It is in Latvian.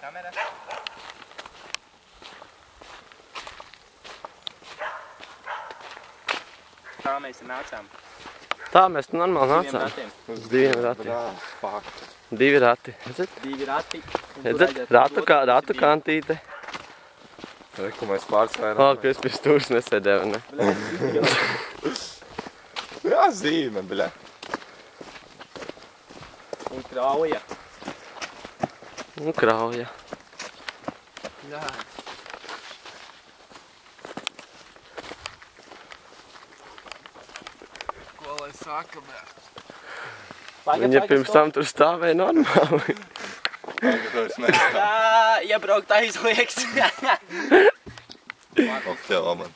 Kamera. Tā mēs te nācām. Tā mēs te normāli nācām. Uz 2 ratiem. 2 rati. Redzat? 2 rati. Redzat? Ratu kantīte. Reku mēs pārsvērām. O, ka es pie stūrs nesēdēju, ne? Jā, zīme, bļa. Un krauja. Un krauja. Jā. Ko lai saka, bļa? Viņa pirms tam tur stāvēja normāli. Tagad vairs nestāv. Iebraukt aizliegts. Ok, man.